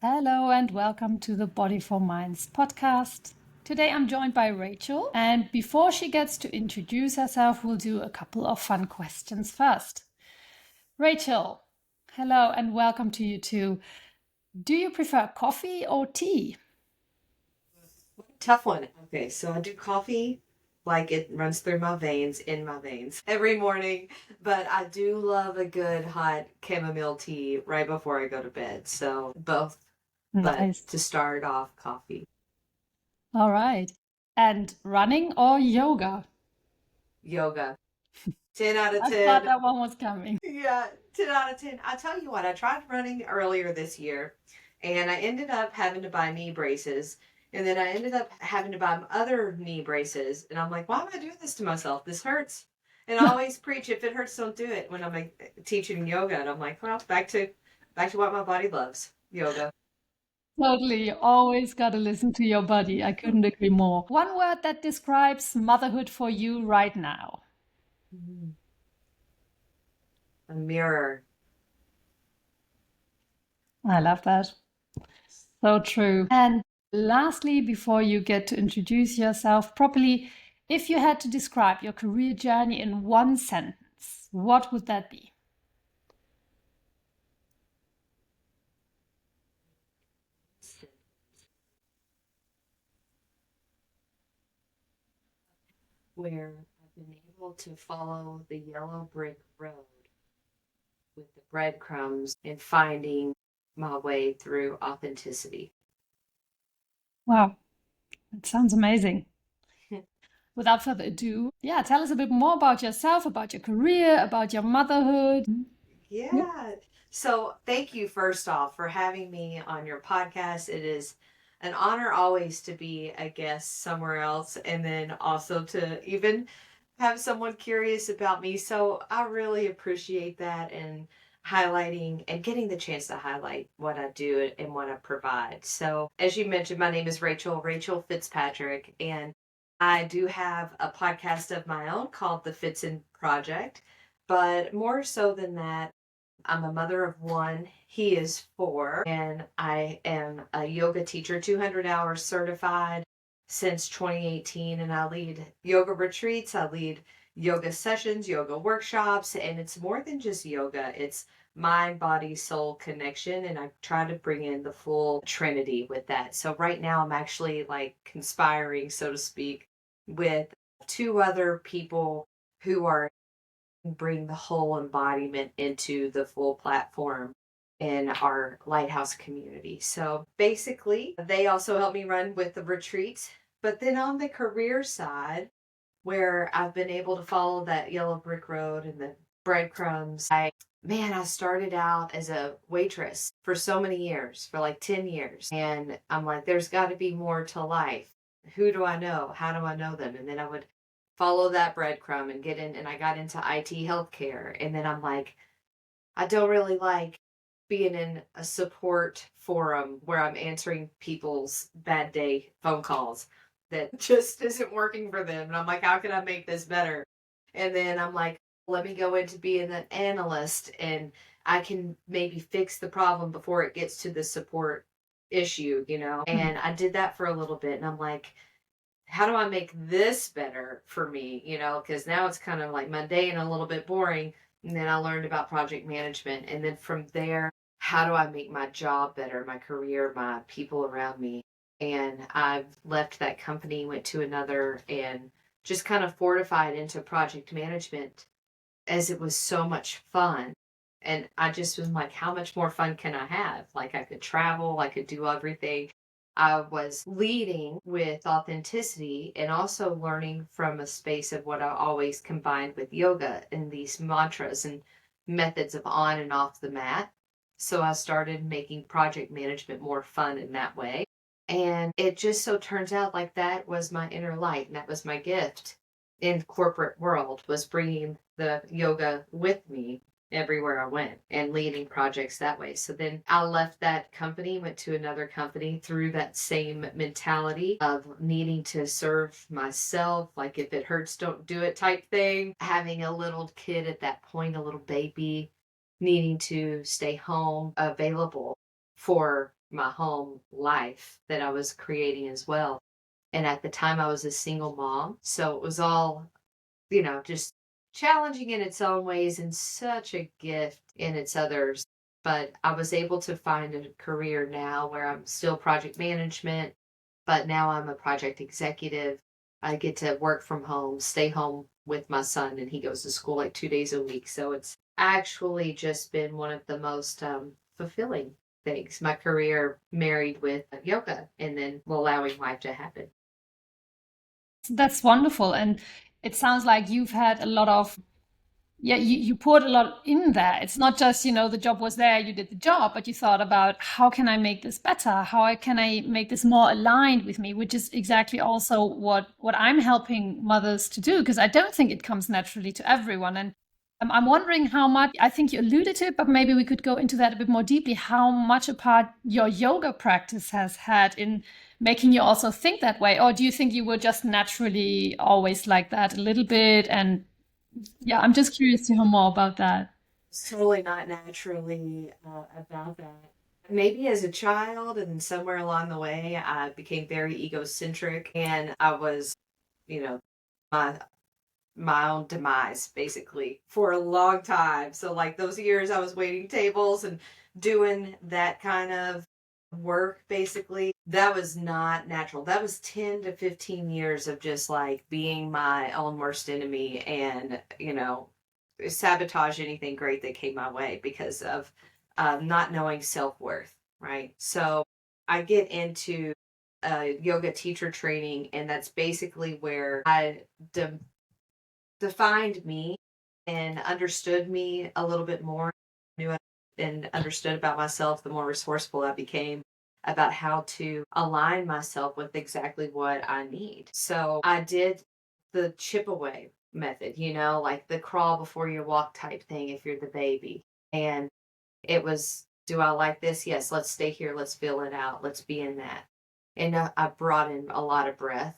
Hello and welcome to the Bodyful Minds Podcast. Today I'm joined by Rachel, and before she gets to introduce herself, we'll do a couple of fun questions first. Rachel, hello and welcome to you too. Do you prefer coffee or tea? Tough one. Okay, so I do coffee like it runs through my veins, in my veins, every morning. But I do love a good hot chamomile tea right before I go to bed. So both, but Nice. to start off, coffee. All right. And running or yoga? Yoga. 10 out of I thought 10. that one was coming. Yeah, 10 out of 10. I tell you what, I tried running earlier this year and I ended up having to buy knee braces. And then I ended up having to buy other knee braces. And I'm like, why am I doing this to myself? This hurts. And I always preach, if it hurts, don't do it when I'm teaching yoga. And I'm like, well, back to what my body loves, yoga. Totally. You always got to listen to your body. I couldn't agree more. One word that describes motherhood for you right now. Mhm. A mirror. I love that. So true. And lastly, before you get to introduce yourself properly, if you had to describe your career journey in one sentence, what would that be? Where I've been able to follow the yellow brick road with the breadcrumbs and finding my way through authenticity. Wow, that sounds amazing. Without further ado, yeah, tell us a bit more about yourself, about your career, about your motherhood. Yep. Yeah. So thank you first off for having me on your podcast. It is an honor always to be a guest somewhere else and then also to even have someone curious about me. So I really appreciate that and highlighting and getting the chance to highlight what I do and what I provide. So as you mentioned, my name is Rachel Fitzpatrick, and I do have a podcast of my own called The Fitzin Project. But more so than that, I'm a mother of one. He is 4, and I am a yoga teacher, 200 hours certified since 2018. And I lead yoga retreats, I lead yoga sessions, yoga workshops, and it's more than just yoga. It's mind, body, soul connection. And I try to bring in the full trinity with that. So right now, I'm actually like conspiring, so to speak, with 2 other people who are bring the whole embodiment into the full platform in our lighthouse community. So basically, they also help me run with the retreats. But then on the career side, where I've been able to follow that yellow brick road and the breadcrumbs, I started out as a waitress for so many years, for like 10 years. And I'm like, there's got to be more to life. Who do I know? How do I know them? And then I would follow that breadcrumb and get in, and I got into IT healthcare. And then I'm like, I don't really like being in a support forum where I'm answering people's bad day phone calls that just isn't working for them. And I'm like, how can I make this better? And then I'm like, let me go into being an analyst and I can maybe fix the problem before it gets to the support issue. And I did that for a little bit and I'm like, how do I make this better for me? Because now it's kind of like mundane and a little bit boring. And then I learned about project management. And then from there, how do I make my job better, my career, my people around me? And I've left that company, went to another, and just kind of fortified into project management as it was so much fun. And I just was like, how much more fun can I have? Like, I could travel, I could do everything. I was leading with authenticity and also learning from a space of what I always combined with yoga and these mantras and methods of on and off the mat. So I started making project management more fun in that way. And it just so turns out like that was my inner light and that was my gift in corporate world, was bringing the yoga with me everywhere I went and leading projects that way. So then I left that company, went to another company through that same mentality of needing to serve myself, like if it hurts, don't do it type thing. Having a little kid at that point, a little baby, needing to stay home, available for my home life that I was creating as well. And at the time, I was a single mom. So it was all, just challenging in its own ways and such a gift in its others. But I was able to find a career now where I'm still project management, but now I'm a project executive. I get to work from home, stay home with my son, and he goes to school like 2 days a week. So it's actually just been one of the most fulfilling things. My career married with yoga and then allowing life to happen. That's wonderful. And it sounds like you've had a lot of, yeah, you poured a lot in there. It's not just, the job was there, you did the job, but you thought about how can I make this better? How can I make this more aligned with me? Which is exactly also what I'm helping mothers to do, because I don't think it comes naturally to everyone. And I'm wondering how much, I think you alluded to it, but maybe we could go into that a bit more deeply, how much a part your yoga practice has had in making you also think that way. Or do you think you were just naturally always like that a little bit? And yeah, I'm just curious to hear more about that. It's totally not naturally about that. Maybe as a child, and then somewhere along the way, I became very egocentric, and I was, you know, my my own demise basically for a long time. So like those years I was waiting tables and doing that kind of work basically, that was not natural. That was 10 to 15 years of just like being my own worst enemy and, sabotage anything great that came my way because of not knowing self-worth, right? So I get into yoga teacher training, and that's basically where I defined me and understood me a little bit more, knew and understood about myself, the more resourceful I became about how to align myself with exactly what I need. So I did the chip away method, like the crawl before you walk type thing if you're the baby. And it was, do I like this? Yes, let's stay here. Let's feel it out. Let's be in that. And I brought in a lot of breath,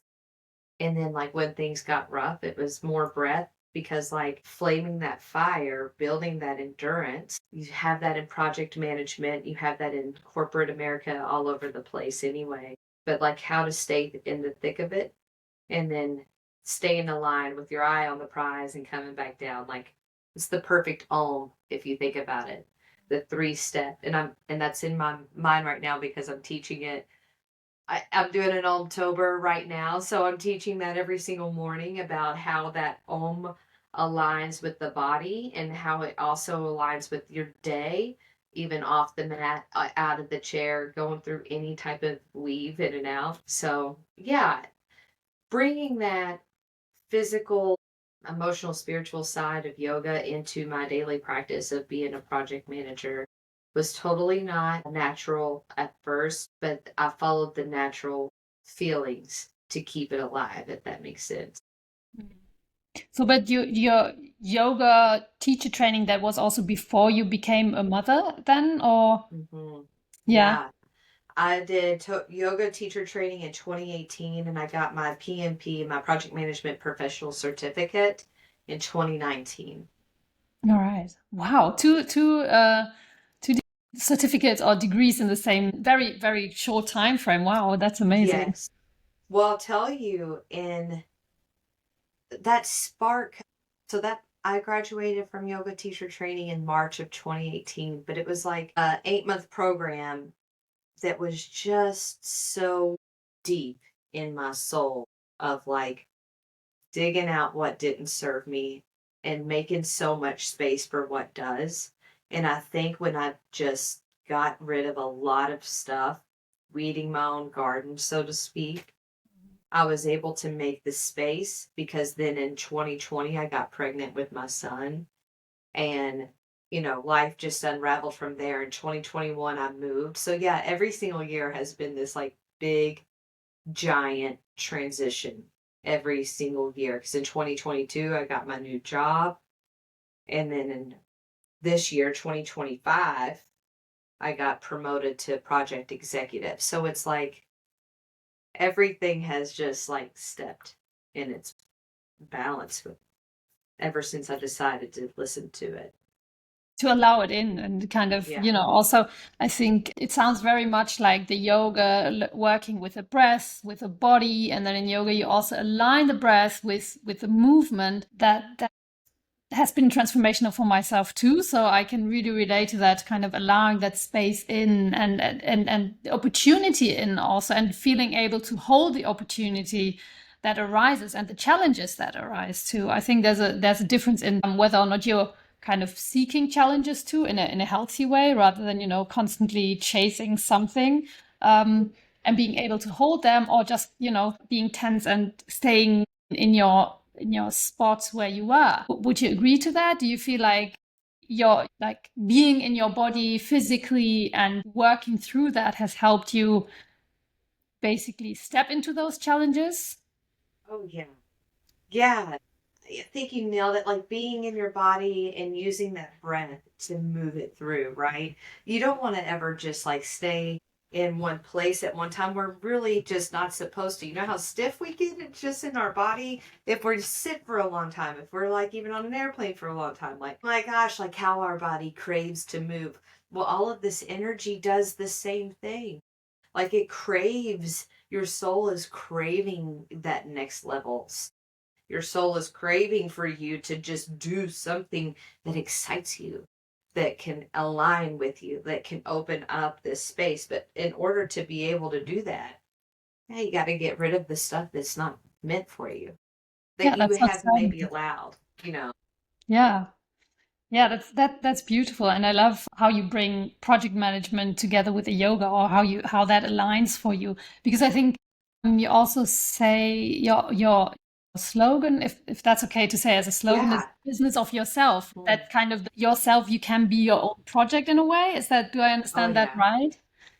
and then, like, when things got rough, it was more breath because, like, flaming that fire, building that endurance, you have that in project management, you have that in corporate America all over the place anyway. But, like, how to stay in the thick of it and then stay in the line with your eye on the prize and coming back down. Like, it's the perfect Om if you think about it. The 3 step. And that's in my mind right now because I'm teaching it. I'm doing an Om-tober right now, so I'm teaching that every single morning about how that Om aligns with the body and how it also aligns with your day, even off the mat, out of the chair, going through any type of weave in and out. So, yeah, bringing that physical, emotional, spiritual side of yoga into my daily practice of being a project manager was totally not natural at first, but I followed the natural feelings to keep it alive, if that makes sense. So, but your yoga teacher training, that was also before you became a mother then, or hmm yeah? Yeah. I did yoga teacher training in 2018, and I got my PMP, my project management professional certificate, in 2019. All right. Wow. Two certificates or degrees in the same very, very short time frame. Wow, that's amazing. Yes. Well, I'll tell you, in that spark, so that I graduated from yoga teacher training in March of 2018, but it was like a 8-month program that was just so deep in my soul of like digging out what didn't serve me and making so much space for what does. And I think when I just got rid of a lot of stuff, weeding my own garden, so to speak, I was able to make the space because then in 2020, I got pregnant with my son, and, life just unraveled from there. In 2021, I moved. So, yeah, every single year has been this like big, giant transition every single year. Because in 2022, I got my new job. And then in this year, 2025, I got promoted to project executive. So it's like everything has just like stepped in its balance with ever since I decided to listen to it. to allow it in and kind of, Yeah. also I think it sounds very much like the yoga working with the breath, with the body. And then in yoga, you also align the breath with the movement that has been transformational for myself too. So I can really relate to that, kind of allowing that space in and the opportunity in also, and feeling able to hold the opportunity that arises and the challenges that arise too. I think there's a difference in whether or not you're kind of seeking challenges too in a healthy way, rather than, constantly chasing something, and being able to hold them, or just, being tense and staying in your spots where you are. Would you agree to that? Do you feel like you're like being in your body physically and working through that has helped you basically step into those challenges? Oh, yeah. Yeah. I think you nailed it. Like being in your body and using that breath to move it through, right? You don't want to ever just like stay in one place at one time. We're really just not supposed to. You know how stiff we get it just in our body if we're just sit for a long time, if we're like even on an airplane for a long time. Like, my gosh, like how our body craves to move. Well, all of this energy does the same thing. Like it craves, your soul is craving that next level. Your soul is craving for you to just do something that excites you, that can align with you, that can open up this space. But in order to be able to do that, yeah, you got to get rid of the stuff that's not meant for you, that Yeah, you that's not have serving maybe you. allowed, you know. Yeah. Yeah, that's beautiful. And I love how you bring project management together with the yoga, or how that aligns for you. Because I think you also say your slogan, if that's okay to say as a slogan, is Yeah. business of yourself. Mm. That kind of yourself, you can be your own project in a way. Do I Oh, understand that yeah. right?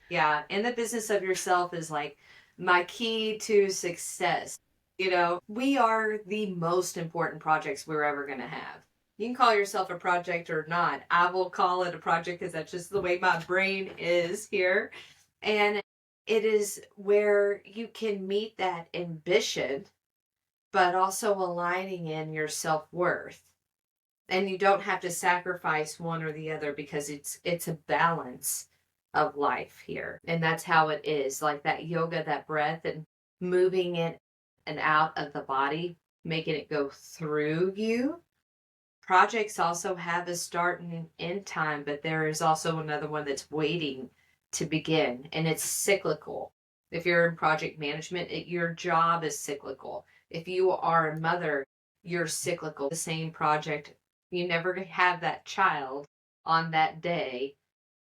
Yeah. And the business of yourself is like my key to success. You know, we are the most important projects we're ever going to have. You can call yourself a project or not. I will call it a project because that's just the way my brain is here. And it is where you can meet that ambition, but also aligning in your self worth. And you don't have to sacrifice one or the other because it's a balance of life here. And that's how it is. Like that yoga, that breath and moving it and out of the body, making it go through you. Projects also have a start and an end time, but there is also another one that's waiting to begin, and it's cyclical. If you're in project management, your job is cyclical. If you are a mother, you're cyclical. The same project, you never have that child on that day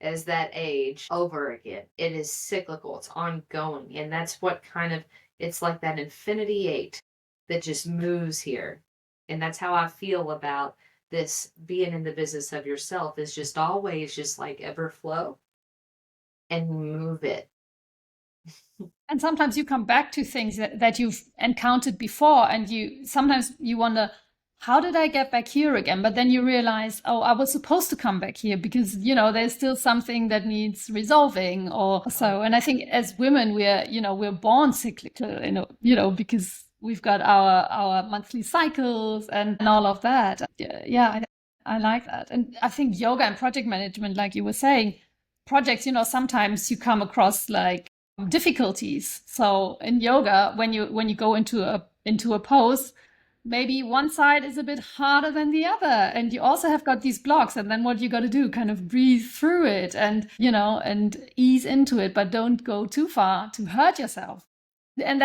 as that age over again. It is cyclical, it's ongoing, and that's what kind of, it's like that infinity eight that just moves here. And that's how I feel about this being in the business of yourself, is just always just like ever flow and move it. And sometimes you come back to things that you've encountered before, and sometimes you wonder, how did I get back here again? But then you realize, oh, I was supposed to come back here because, there's still something that needs resolving or Oh, so. And I think as women, we're born cyclical, because we've got our monthly cycles and all of that. Yeah, I like that. And I think yoga and project management, like you were saying, projects, sometimes you come across like difficulties. So in yoga, when you go into a pose, maybe one side is a bit harder than the other, and you also have got these blocks. And then what you got to do, kind of breathe through it, and and ease into it, but don't go too far to hurt yourself. And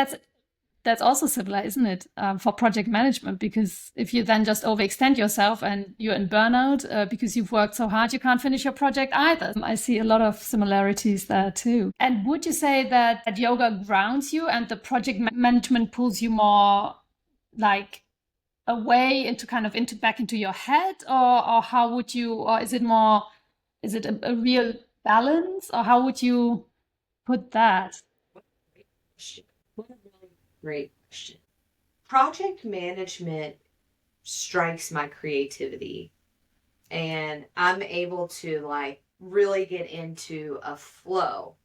that's also similar, isn't it, for project management? Because if you then just overextend yourself and you're in burnout because you've worked so hard, you can't finish your project either. I see a lot of similarities there too. And would you say that yoga grounds you and the project management pulls you more like away into kind of into back into your head, or how would you, or is it more, is it a real balance, or how would you put that? what a great question. What a really great question. Project management strikes my creativity, and I'm able to like really get into a flow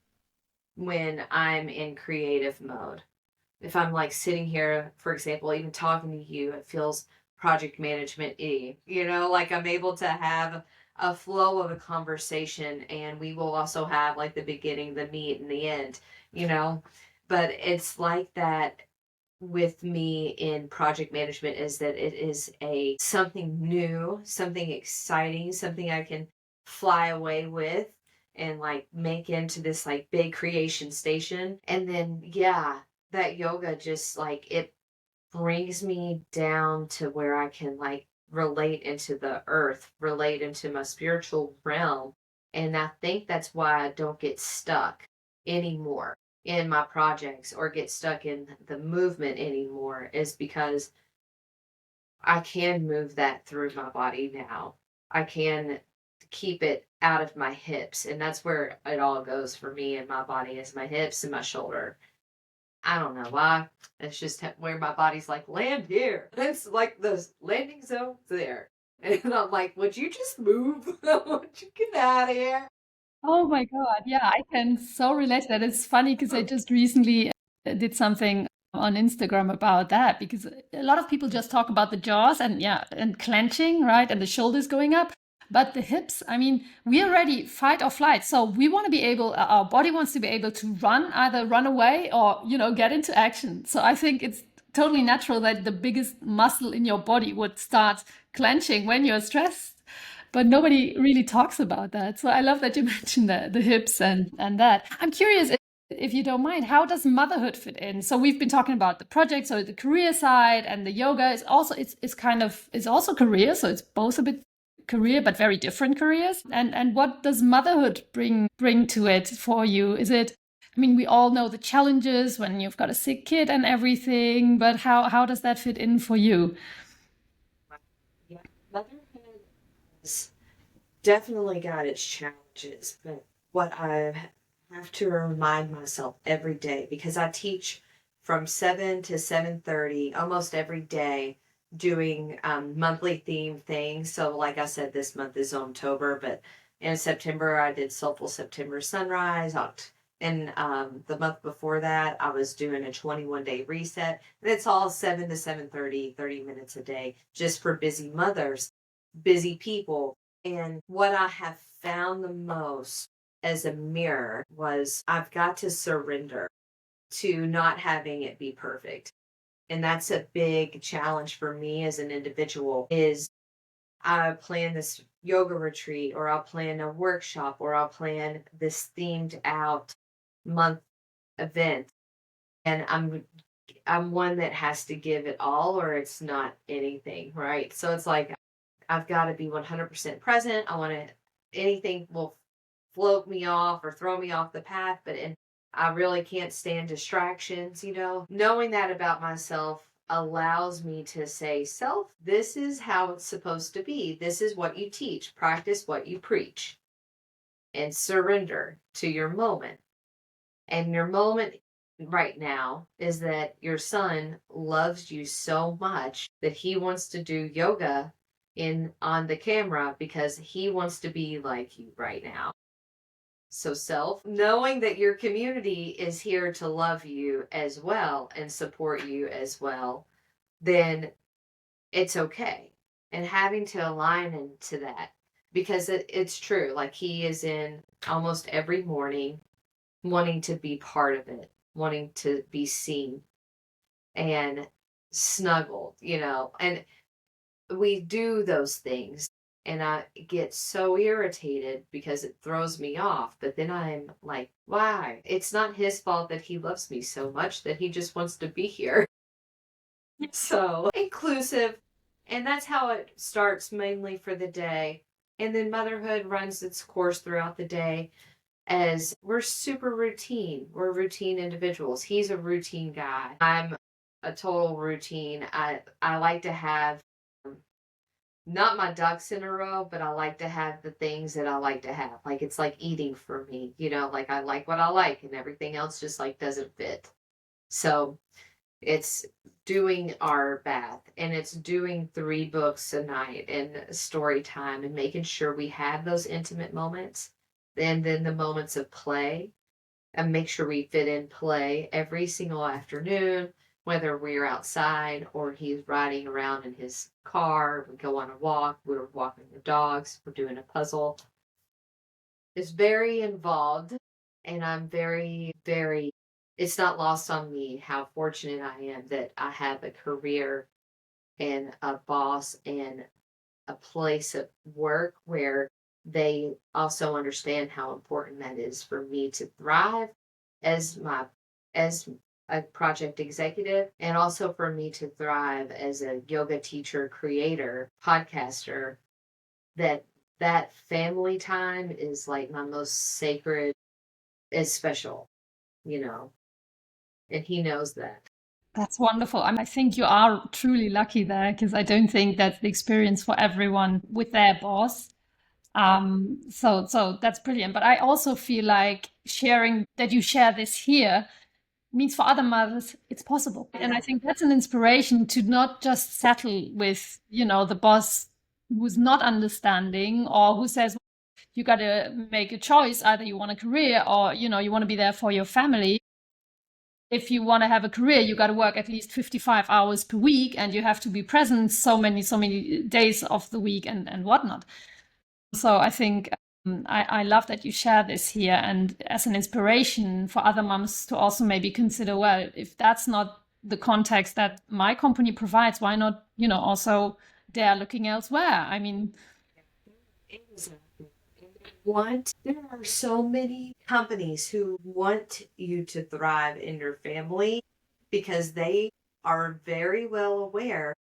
when I'm in creative mode. If I'm like sitting here, for example, even talking to you, it feels project management y, like I'm able to have a flow of a conversation, and we will also have like the beginning, the meat, and the end, you know. But it's like that with me in project management, is that it is a something new, something exciting, something I can fly away with and like make into this like big creation station. And then yeah, that yoga just like it brings me down to where I can like relate into the earth, relate into my spiritual realm. And I think that's why I don't get stuck anymore in my projects or get stuck in the movement anymore, is because I can move that through my body now. I can keep it out of my hips. And that's where it all goes for me and my body, is my hips and my shoulder. I don't know why. It's just where my body's like, land here. It's like the landing zone's there. And I'm like, would you just move? Would you get out of here? Oh my God. Yeah, I can so relate to that. It's funny because I just recently did something on Instagram about that, because a lot of people just talk about the jaws and yeah, and clenching, right? And the shoulders going up. But the hips, I mean, we are ready fight or flight. So we want to be able, our body wants to be able to run, either run away or, get into action. So I think it's totally natural that the biggest muscle in your body would start clenching when you're stressed, but nobody really talks about that. So I love that you mentioned the hips and that. I'm curious, if you don't mind, how does motherhood fit in? So we've been talking about the project, so the career side, and the yoga is also it's kind of it's also career, so it's both a bit career but very different careers. And what does motherhood bring to it for you? Is it, I mean, we all know the challenges when you've got a sick kid and everything, but how does that fit in for you? Yeah, motherhood has definitely got its challenges, but what I have to remind myself every day, because I teach from 7 to 7:30 almost every day, doing monthly theme things. So like I said, this month is October, but in September I did Soulful September Sunrise. And the month before that, I was doing a 21-day reset. And it's all 7 to 7:30, 30 minutes a day, just for busy mothers, busy people. And what I have found the most as a mirror was I've got to surrender to not having it be perfect. And that's a big challenge for me as an individual, is I plan this yoga retreat, or I'll plan a workshop, or I'll plan this themed out month event. And I'm one that has to give it all or it's not anything, right? So it's like I've got to be 100% present. I want to, anything will float me off or throw me off the path, but I really can't stand distractions, you know. Knowing that about myself allows me to say, self, this is how it's supposed to be. This is what you teach. Practice what you preach, and surrender to your moment. And your moment right now is that your son loves you so much that he wants to do yoga in on the camera because he wants to be like you right now. So self, knowing that your community is here to love you as well and support you as well, then it's okay. And having to align into that, because it's true. Like he is in almost every morning wanting to be part of it, wanting to be seen and snuggled, you know. And we do those things, and I get so irritated because it throws me off. But then I'm like, why? It's not his fault that he loves me so much, that he just wants to be here. So inclusive. And that's how it starts mainly for the day. And then motherhood runs its course throughout the day, as we're super routine. We're routine individuals. He's a routine guy. I'm a total routine. I like to have not my ducks in a row, but I like to have the things that I like to have. Like it's like eating for me, you know, like I like what I like and everything else just like doesn't fit. So it's doing our bath, and it's doing 3 books a night and story time, and making sure we have those intimate moments. And then the moments of play, and make sure we fit in play every single afternoon. whether we're outside or he's riding around in his car, we go on a walk, we're walking the dogs, we're doing a puzzle. It's very involved, and I'm very, it's not lost on me how fortunate I am that I have a career and a boss and a place of work where they also understand how important that is for me to thrive as as a project executive, and also for me to thrive as a yoga teacher, creator, podcaster. That family time is like my most sacred, is special, you know, and he knows that. That's wonderful. I think you are truly lucky there because I don't think that's the experience for everyone with their boss. So that's brilliant. But I also feel like sharing that you share this here means for other mothers it's possible. And I think that's an inspiration to not just settle with, the boss who's not understanding or who says you got to make a choice. Either you want a career or, you want to be there for your family. If you want to have a career, you got to work at least 55 hours per week and you have to be present so many days of the week and whatnot. So I think I love that you share this here and as an inspiration for other moms to also maybe consider, well, if that's not the context that my company provides, why not, also they're looking elsewhere? I mean, Exactly. There are so many companies who want you to thrive in your family because they are very well aware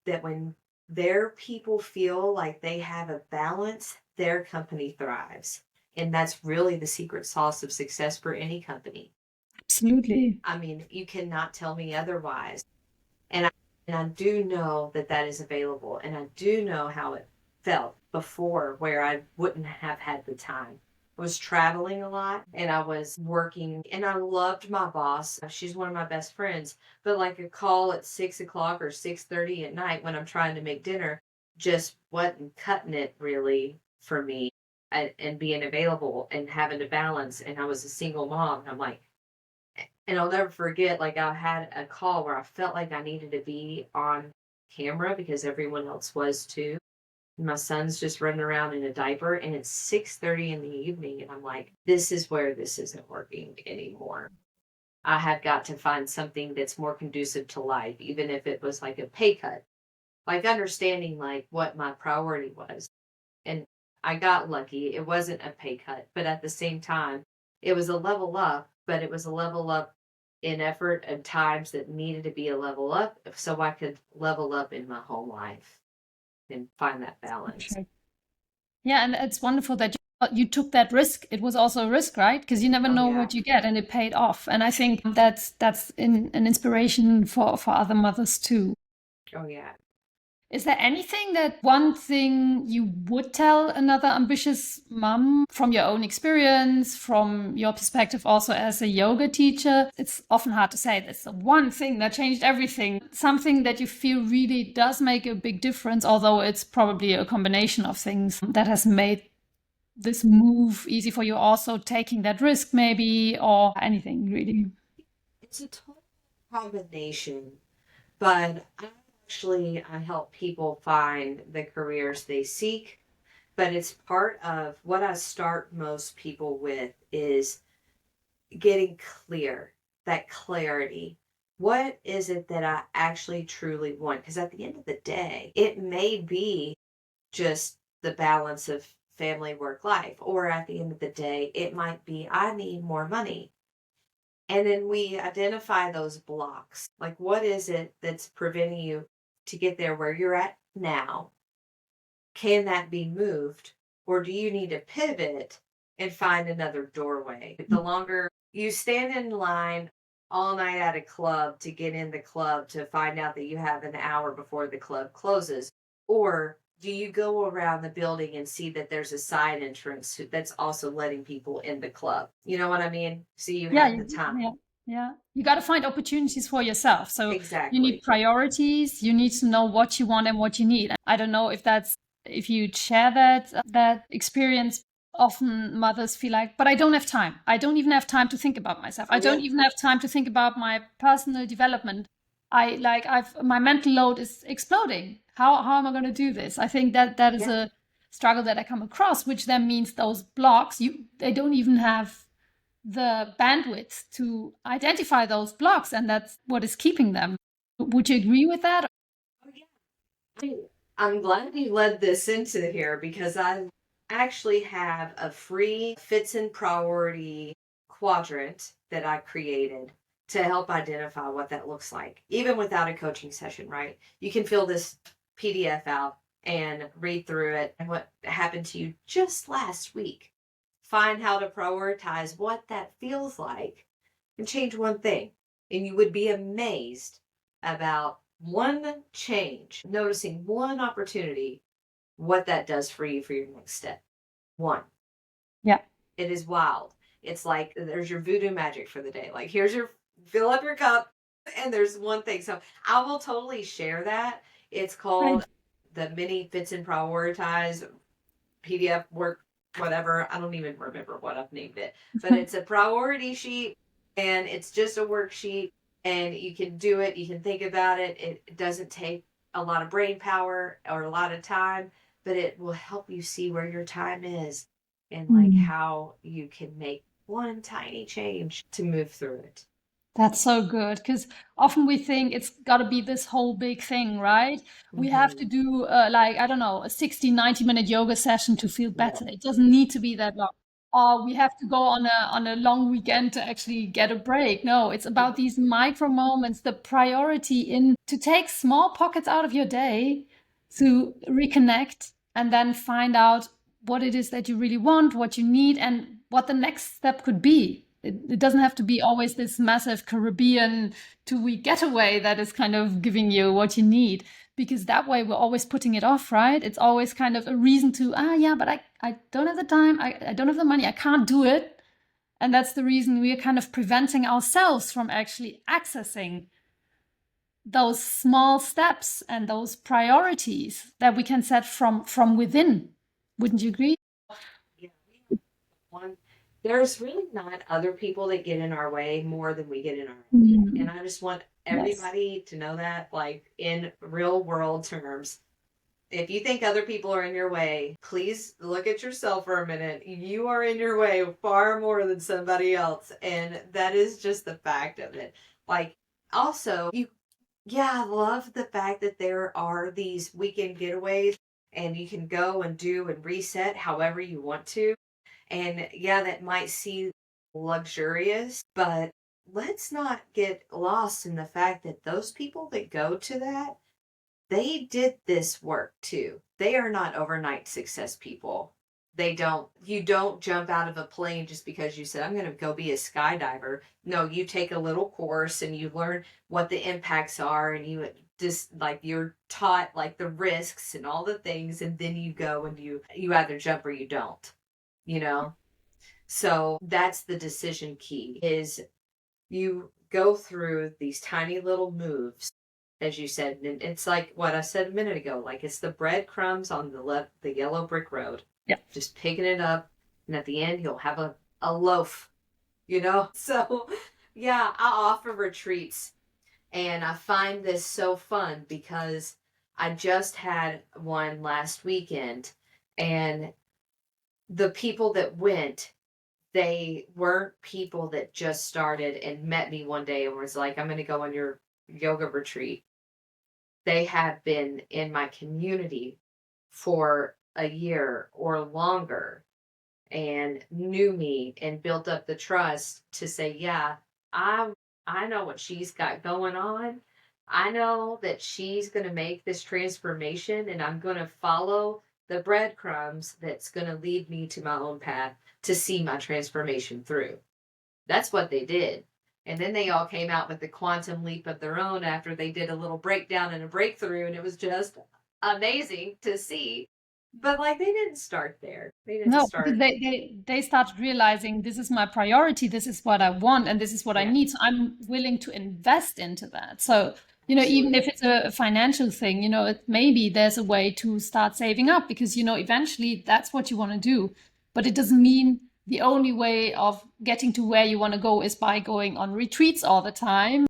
that when their people feel like they have a balance, their company thrives. And that's really the secret sauce of success for any company. absolutely. I mean, you cannot tell me otherwise. And I do know that that is available. And I do know how it felt before where I wouldn't have had the time. I was traveling a lot and I was working, and I loved my boss. She's one of my best friends, but like a call at 6 o'clock or 6:30 at night when I'm trying to make dinner just wasn't cutting it really for me, and being available and having to balance. And I was a single mom. And I'm like, and I'll never forget, like, I had a call where I felt like I needed to be on camera because everyone else was too. My son's just running around in a diaper, and it's 6:30 in the evening, and I'm like, this is where this isn't working anymore. I have got to find something that's more conducive to life, even if it was like a pay cut. Like understanding like what my priority was. And I got lucky. It wasn't a pay cut, but at the same time, it was a level up, but it was a level up in effort and times that needed to be a level up so I could level up in my whole life and find that balance. Sure. Yeah, and it's wonderful that you took that risk. It was also a risk, right? Because you never Oh know yeah. what you get, and it paid off. And I think that's an inspiration for other mothers too. Oh yeah. Is there anything that one thing you would tell another ambitious mom from your own experience, from your perspective also as a yoga teacher? It's often hard to say this. One thing that changed everything, something that you feel really does make a big difference, although it's probably a combination of things that has made this move easy for you, also taking that risk maybe, or anything really. It's a total combination, but I help people find the careers they seek. But it's part of what I start most people with is getting clear, that clarity. What is it that I actually truly want? Because at the end of the day, it may be just the balance of family, work, life, or at the end of the day, it might be I need more money. And then we identify those blocks. Like, what is it that's preventing you to get there where you're at now? Can that be moved? Or do you need to pivot and find another doorway? The longer you stand in line all night at a club to get in the club to find out that you have an hour before the club closes, or do you go around the building and see that there's a side entrance that's also letting people in the club? You know what I mean? So you Yeah, have the time. yeah, yeah. You got to find opportunities for yourself. So you need Exactly. priorities. You need to know what you want and what you need. I don't know if you share that experience. Often mothers feel like, but I don't have time. I don't even have time to think about myself. I don't Yeah. even have time to think about my personal development. my mental load is exploding. How am I going to do this? I think that is Yeah. a struggle that I come across, which then means those blocks, they don't even have the bandwidth to identify those blocks, and that's what is keeping them. Would you agree with that? Oh, yeah. I'm glad you led this into here because I actually have a free fits and priority quadrant that I created to help identify what that looks like, even without a coaching session, right? You can fill this PDF out and read through it and what happened to you just last week. Find how to prioritize what that feels like and change one thing. And you would be amazed about one change, noticing one opportunity, what that does for you for your next step. One. Yeah. It is wild. It's like there's your voodoo magic for the day. Like, here's your fill up your cup, and there's one thing. So I will totally share that. It's called Great. the Mini Fits and Prioritize PDF work, whatever. I don't even remember what I've named it, but it's a priority sheet and it's just a worksheet and you can do it. You can think about it. It doesn't take a lot of brain power or a lot of time, but it will help you see where your time is and like Mm. how you can make one tiny change to move through it. That's so good, because often we think it's got to be this whole big thing, right? We have to Mm-hmm. do like, I don't know, a 60, 90-minute yoga session to feel Yeah. better. It doesn't need to be that long. Or we have to go on a long weekend to actually get a break. No, it's about these micro moments, the priority in to take small pockets out of your day to reconnect and then find out what it is that you really want, what you need, and what the next step could be. It doesn't have to be always this massive Caribbean 2-week getaway that is kind of giving you what you need, because that way we're always putting it off, right? It's always kind of a reason to, yeah, but I don't have the time, I don't have the money, I can't do it. And that's the reason we are kind of preventing ourselves from actually accessing those small steps and those priorities that we can set from within. Wouldn't you agree? Yeah. One, there's really not other people that get in our way more than we get in our own way. And Mm. I just want Yes. everybody to know that, like in real world terms. If you think other people are in your way, please look at yourself for a minute. You are in your way far more than somebody else. And that is just the fact of it. Like, also, yeah, I love the fact that there are these weekend getaways and you can go and do and reset however you want to. And yeah, that might seem luxurious, but let's not get lost in the fact that those people that go to that, they did this work too. They are not overnight success people. You don't jump out of a plane just because you said, I'm going to go be a skydiver. No, you take a little course and you learn what the impacts are and you just like you're taught like the risks and all the things. And then you go and you either jump or you don't, you know? So that's the decision key is you go through these tiny little moves, as you said, and it's like what I said a minute ago, like it's the breadcrumbs on the yellow brick road. Yeah. Just picking it up, and at the end you'll have a loaf, you know? So yeah, I offer retreats and I find this so fun because I just had one last weekend and the people that went they weren't people that just started and met me one day and was like, I'm going to go on your yoga retreat. They have been in my community for a year or longer and knew me and built up the trust to say, yeah, I I know what she's got going on. I know that she's going to make this transformation and I'm going to follow the breadcrumbs that's going to lead me to my own path to see my transformation through. That's what they did. And then they all came out with the quantum leap of their own after they did a little breakdown and a breakthrough and it was just amazing to see. But like they didn't start there. They didn't No, because start. they started realizing this is my priority, this is what I want, and this is what I Yeah, need. So I'm willing to invest into that. So, even if absolutely. it's a financial thing, maybe there's a way to start saving up because, eventually that's what you want to do. But it doesn't mean the only way of getting to where you want to go is by going on retreats all the time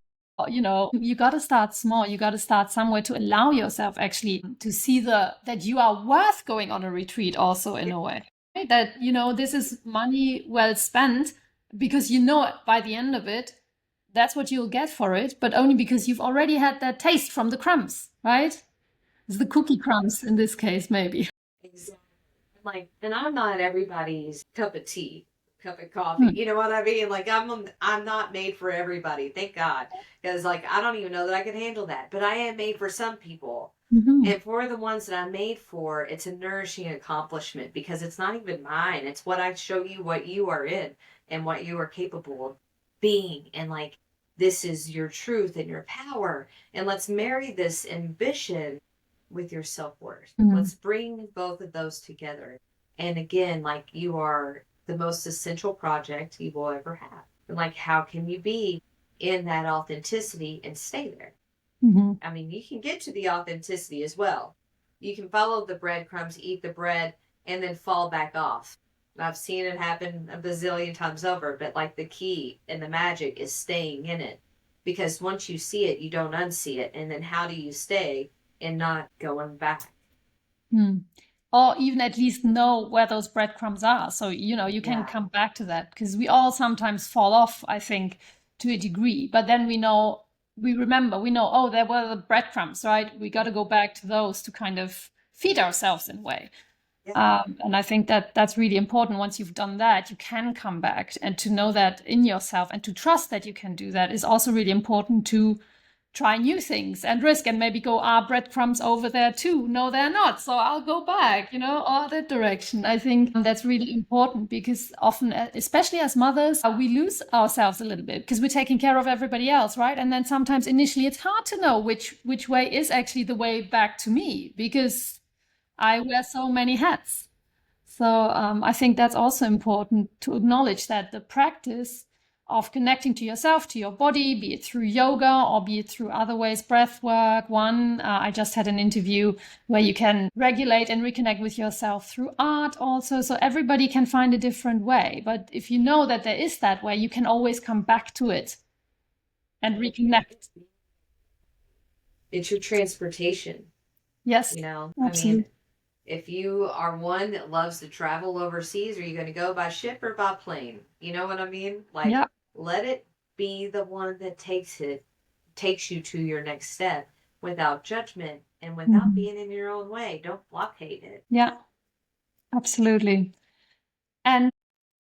You got to start small. You got to start somewhere to allow yourself actually to see that you are worth going on a retreat also in a way. Right? That, this is money well spent because by the end of it, that's what you'll get for it, but only because you've already had that taste from the crumbs, right? It's the cookie crumbs in this case, maybe. Exactly. Like, and I'm not everybody's cup of tea, cup of coffee. You know what I mean? Like, I'm not made for everybody. Thank God, because like I don't even know that I can handle that. But I am made for some people, and for the ones that I'm made for, it's a nourishing accomplishment because it's not even mine. It's what I show you what you are in and what you are capable of being, and like this is your truth and your power, and let's marry this ambition with your self-worth. Let's bring both of those together. And again, like you are the most essential project you will ever have. And like, how can you be in that authenticity and stay there? I mean, you can get to the authenticity as well. You can follow the breadcrumbs, eat the bread, and then fall back off. I've seen it happen a bazillion times over, but like the key and the magic is staying in it. Because once you see it, you don't unsee it. And then how do you stay and not going back? Or even at least know where those breadcrumbs are. So, you can come back to that because we all sometimes fall off, I think, to a degree. But then we know, oh, there were the breadcrumbs, right? We got to go back to those to kind of feed ourselves in a way. And I think that's really important. Once you've done that, you can come back, and to know that in yourself and to trust that you can do that is also really important to try new things and risk and maybe go, breadcrumbs over there too. No, they're not. So I'll go back, or that direction. I think that's really important because often, especially as mothers, we lose ourselves a little bit because we're taking care of everybody else, right? And then sometimes initially it's hard to know which way is actually the way back to me because I wear so many hats. So I think that's also important to acknowledge that the practice of connecting to yourself, to your body, be it through yoga or be it through other ways, breath work. I just had an interview where you can regulate and reconnect with yourself through art also. So everybody can find a different way. But if you know that there is that way, you can always come back to it and reconnect. It's your transportation. Yes. I mean, if you are one that loves to travel overseas, are you going to go by ship or by plane? You know what I mean? Like, let it be the one that takes you to your next step without judgment and without being in your own way. Don't blockade it. Yeah, absolutely. And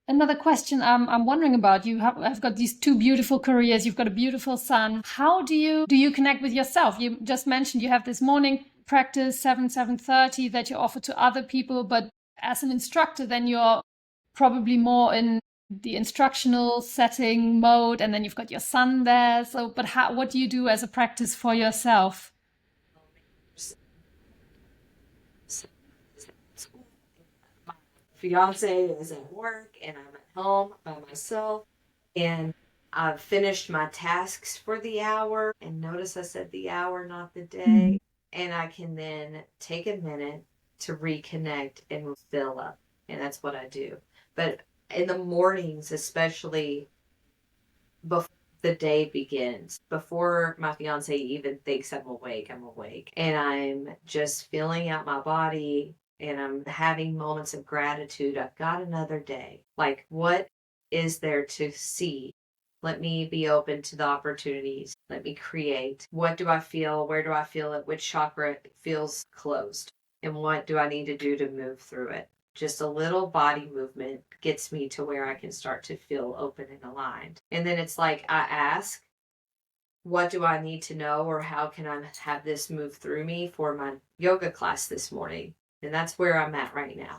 another question I'm wondering about, you have got these two beautiful careers, you've got a beautiful son. How do you connect with yourself? You just mentioned you have this morning practice 7:30 that you offer to other people, but as an instructor then you're probably more in the instructional setting mode, and then you've got your son there. So but what do you do as a practice for yourself? My fiance is at work and I'm at home by myself, and I've finished my tasks for the hour. And notice I said the hour, not the day. And I can then take a minute to reconnect and fill up. And that's what I do. But in the mornings, especially before the day begins, before my fiance even thinks I'm awake, and I'm just feeling out my body and I'm having moments of gratitude. I've got another day. Like, what is there to see? Let me be open to the opportunities. Let me create. What do I feel? Where do I feel it? Which chakra feels closed? And what do I need to do to move through it? Just a little body movement gets me to where I can start to feel open and aligned. And then it's like I ask, what do I need to know, or how can I have this move through me for my yoga class this morning? And that's where I'm at right now.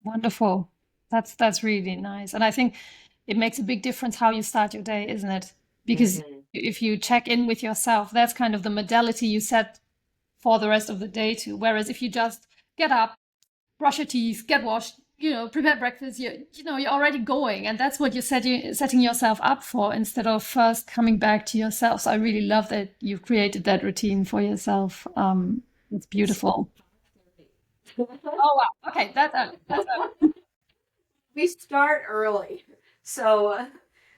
Wonderful. That's really nice. And I think it makes a big difference how you start your day, isn't it? Because if you check in with yourself, that's kind of the modality you set for the rest of the day too. Whereas if you just get up, brush your teeth, get washed, prepare breakfast, you're already going. And that's what you're setting yourself up for instead of first coming back to yourself. So I really love that you've created that routine for yourself. It's beautiful. Oh, wow. Okay, that's early. We start early. So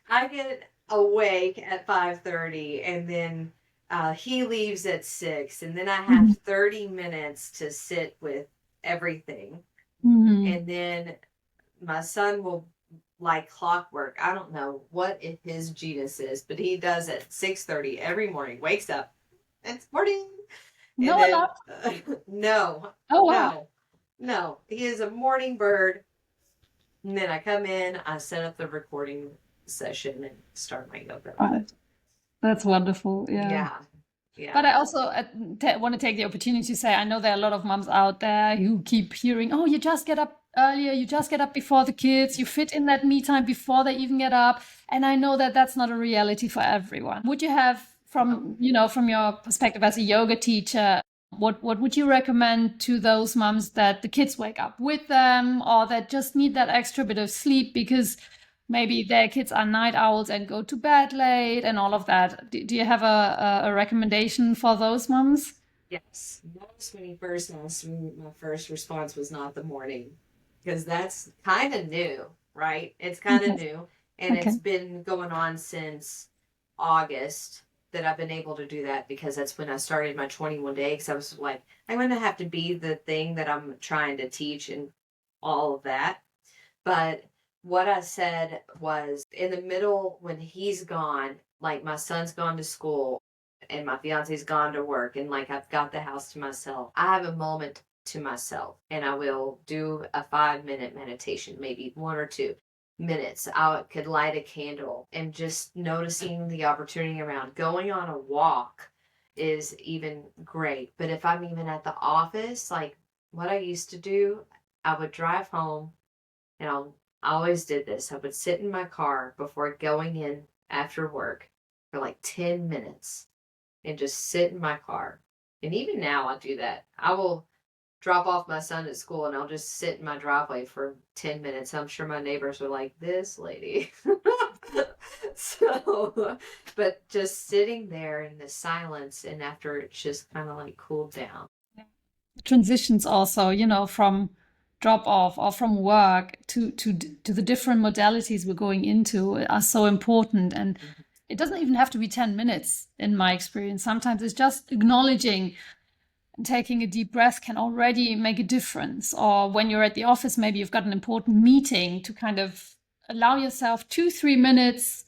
I get awake at 5:30, and then he leaves at 6, and then I Mhm. have 30 minutes to sit with everything. Mhm. And then my son will, like clockwork, I don't know what his genus is, but he does at 6:30 every morning, wakes up, it's morning. And No then alarm. no, Oh wow. no, no, he is a morning bird. And then I come in, I set up the recording session and start my yoga. Right. That's wonderful. Yeah. Yeah, But yeah. I also want to take the opportunity to say I know there are a lot of moms out there who keep hearing, oh, you just get up earlier, you just get up before the kids, you fit in that me time before they even get up. And I know that that's not a reality for everyone. Would you have, No. from from your perspective as a yoga teacher, what would you recommend to those moms that the kids wake up with them or that just need that extra bit of sleep because maybe their kids are night owls and go to bed late and all of that? Do you have a recommendation for those moms? Yes. Notice when he first asked me, my first response was not the morning, because that's kind of new, right? It's kind of Okay. new, and Okay. it's been going on since August that I've been able to do that, because that's when I started my 21 day. Because I was like, I'm going to have to be the thing that I'm trying to teach and all of that. But what I said was, in the middle when he's gone, like my son's gone to school and my fiance's gone to work, and like I've got the house to myself, I have a moment to myself, and I will do a 5 minute meditation, maybe 1 or 2 minutes. I could light a candle, and just noticing the opportunity around going on a walk is even great. But if I'm even at the office, like what I used to do, I would drive home, and I always did this. I would sit in my car before going in after work for like 10 minutes and just sit in my car. And even now I do that. I will drop off my son at school and I'll just sit in my driveway for 10 minutes. I'm sure my neighbors are like, this lady. So, but just sitting there in the silence, and after it's just kind of like cooled down. Transitions also, from drop off or from work to the different modalities we're going into are so important. And it doesn't even have to be 10 minutes in my experience. Sometimes it's just acknowledging and taking a deep breath can already make a difference. Or when you're at the office, maybe you've got an important meeting, to kind of allow yourself 2-3 minutes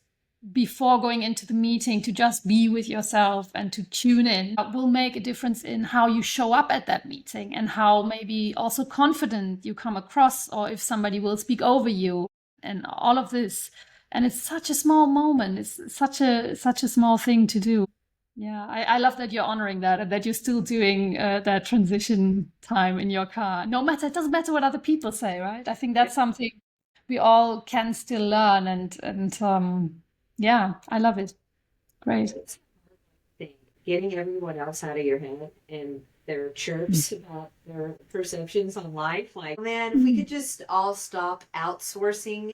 before going into the meeting to just be with yourself and to tune in will make a difference in how you show up at that meeting and how maybe also confident you come across, or if somebody will speak over you and all of this. And it's such a small moment. It's such a small thing to do. Yeah, I love that you're honoring that and that you're still doing that transition time in your car. No matter, it doesn't matter what other people say, right? I think that's something we all can still learn, and yeah, I love it. Great. It's thing. Getting everyone else out of your head and their chirps about their perceptions on life. Like, man, if we could just all stop outsourcing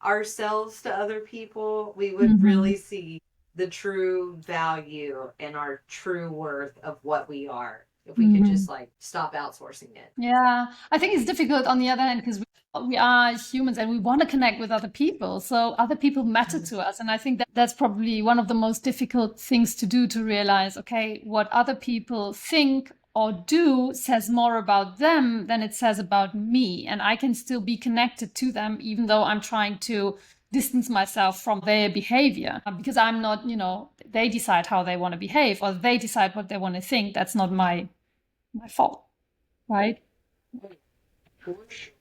ourselves to other people, we would Mm-hmm. really see the true value and our true worth of what we are. If we could Mm-hmm. just like stop outsourcing it. Yeah, I think it's difficult on the other hand because we are humans and we want to connect with other people. So other people matter to us. And I think that that's probably one of the most difficult things to do, to realize, okay, what other people think or do says more about them than it says about me. And I can still be connected to them, even though I'm trying to distance myself from their behavior because I'm not, they decide how they want to behave or they decide what they want to think. That's not my fault, right? For sure.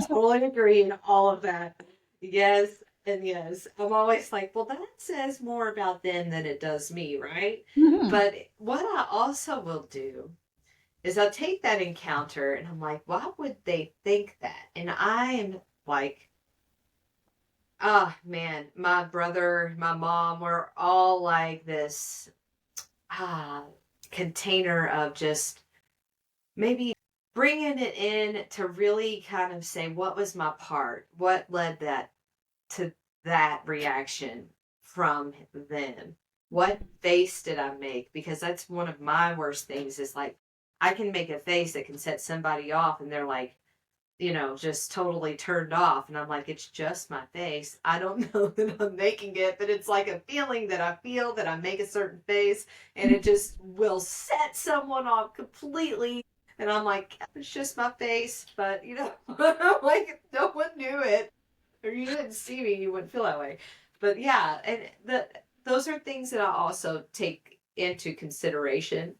Totally agree in all of that. Yes, and yes. I'm always like, well, that says more about them than it does me, right? Mhm. But what I also will do is I'll take that encounter and I'm like, why would they think that? And I am like, ah, man, my brother, my mom, we're all like this ah container of just maybe bringing it in to really kind of say, what was my part? What led that to that reaction from them? What face did I make? Because that's one of my worst things, is like I can make a face that can set somebody off and they're like, just totally turned off. And I'm like, it's just my face. I don't know that I'm making it, but it's like a feeling that I feel that I make a certain face and it just will set someone off completely. And I'm like, it's just my face. But, like if no one knew it or you didn't see me, you wouldn't feel that way. But yeah, and those are things that I also take into consideration.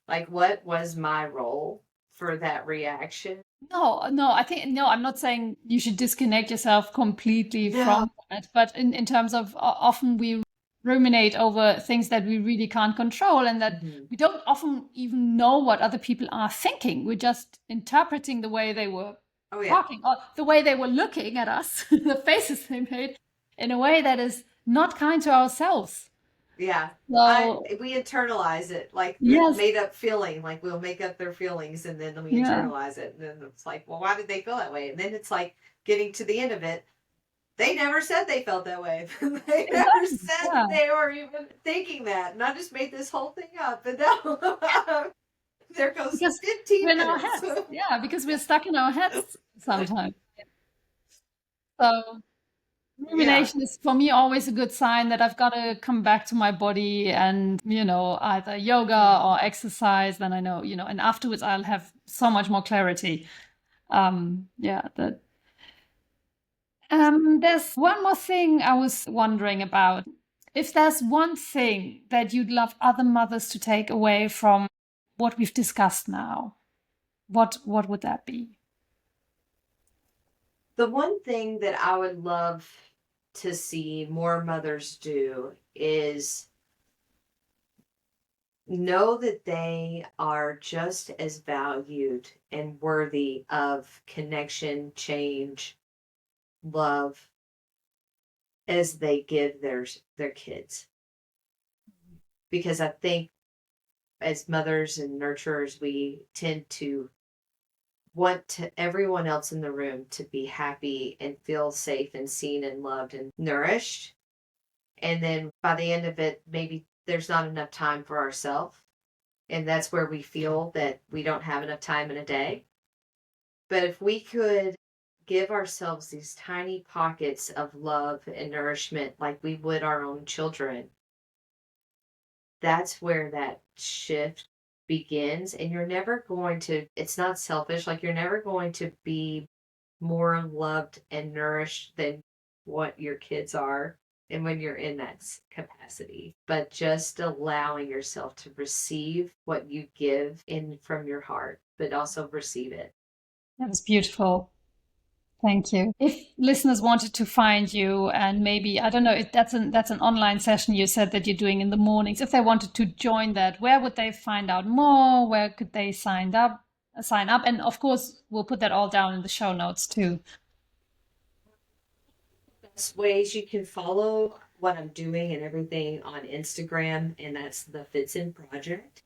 Like, what was my role for that reaction? No, I think no, I'm not saying you should disconnect yourself completely No. from it, but in terms of often we ruminate over things that we really can't control and that Mhm. we don't often even know what other people are thinking. We're just interpreting the way they were Oh yeah. talking or the way they were looking at us, the faces they made, in a way that is not kind to ourselves. Yeah. I So, we internalize it like yes, made up feeling, like we'll make up their feelings and then we yeah. internalize it. And then it's like, well, why did they feel that way? And then it's like getting to the end of it. They never said they felt that way. They never Exactly. said Yeah. that they were even thinking that. And I just made this whole thing up. And now there goes Because we're 15 in our minutes. heads. Yeah, because we're stuck in our heads sometimes. So Yeah. rumination is for me always a good sign that I've got to come back to my body and, either yoga or exercise. Then I know, and afterwards I'll have so much more clarity. Yeah, that. There's one more thing I was wondering about. If there's one thing that you'd love other mothers to take away from what we've discussed now, what would that be? The one thing that I would love to see more mothers do is know that they are just as valued and worthy of connection, change, love as they give their kids. Because I think as mothers and nurturers, we tend to want everyone else in the room to be happy and feel safe and seen and loved and nourished. And then by the end of it, maybe there's not enough time for ourselves. And that's where we feel that we don't have enough time in a day. But if we could give ourselves these tiny pockets of love and nourishment like we would our own children, that's where that shift begins. And you're never going to, it's not selfish, like you're never going to be more loved and nourished than what your kids are. And when you're in that capacity, but just allowing yourself to receive what you give in from your heart, but also receive it. That was beautiful. Thank you. If listeners wanted to find you and maybe, I don't know, if that's an online session you said that you're doing in the mornings. If they wanted to join that, where would they find out more? Where could they sign up? And of course, we'll put that all down in the show notes too. Best ways you can follow what I'm doing and everything on Instagram, and that's the Fits In Project.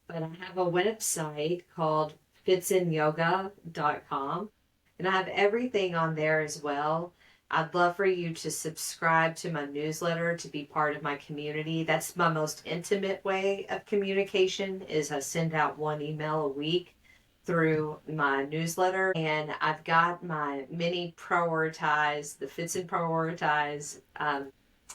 But I have a website called fitsinyoga.com, and I have everything on there as well. I'd love for you to subscribe to my newsletter to be part of my community. That's my most intimate way of communication is I send out one email a week through my newsletter, and I've got my mini prioritize, the Fits and Prioritize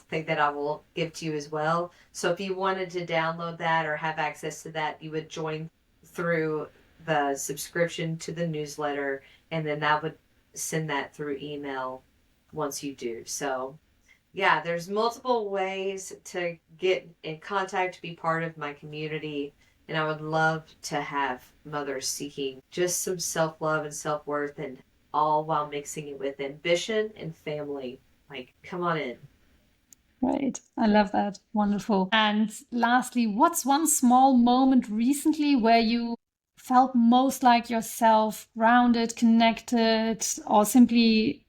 thing that I will give to you as well. So if you wanted to download that or have access to that, you would join through the subscription to the newsletter, and then that would send that through email once you do. So yeah, there's multiple ways to get in contact to be part of my community. And I would love to have mothers seeking just some self love and self worth, and all while mixing it with ambition and family. Like, come on in. Right. I love that. Wonderful. And lastly, what's one small moment recently where you felt most like yourself, grounded, connected, or simply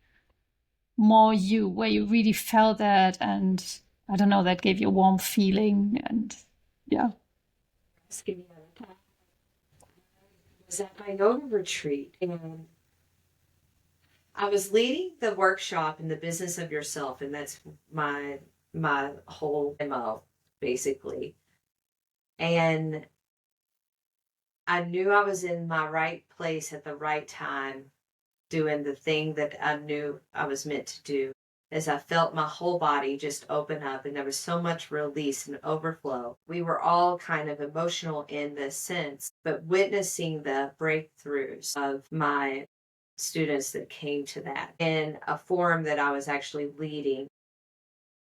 more you, where you really felt that and I don't know, that gave you a warm feeling and yeah. Asking me all the time. I was at my yoga retreat and I was leading the workshop in the business of yourself, and that's my whole MO basically. And I knew I was in my right place at the right time doing the thing that I knew I was meant to do, as I felt my whole body just open up and there was so much release and overflow. We were all kind of emotional in this sense, but witnessing the breakthroughs of my students that came to that in a forum that I was actually leading,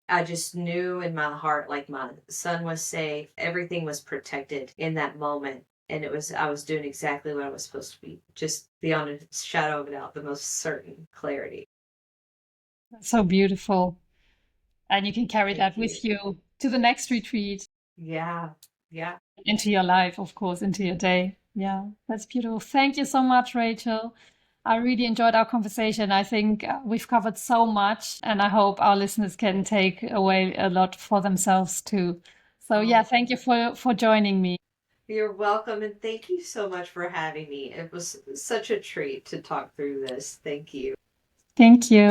I just knew in my heart, like my son was safe, everything was protected in that moment. And I was doing exactly what I was supposed to be, just beyond a shadow of a doubt, the most certain clarity. So beautiful. And you can carry Thank that you. with you to the next retreat, Yeah. Yeah. into your life, of course, into your day. Yeah, that's beautiful. Thank you so much, Rachel. I really enjoyed our conversation. I think we've covered so much, and I hope our listeners can take away a lot for themselves too. So yeah, Oh, thank you for joining me. you're welcome. And thank you so much for having me. It was such a treat to talk through this. Thank you. Thank you.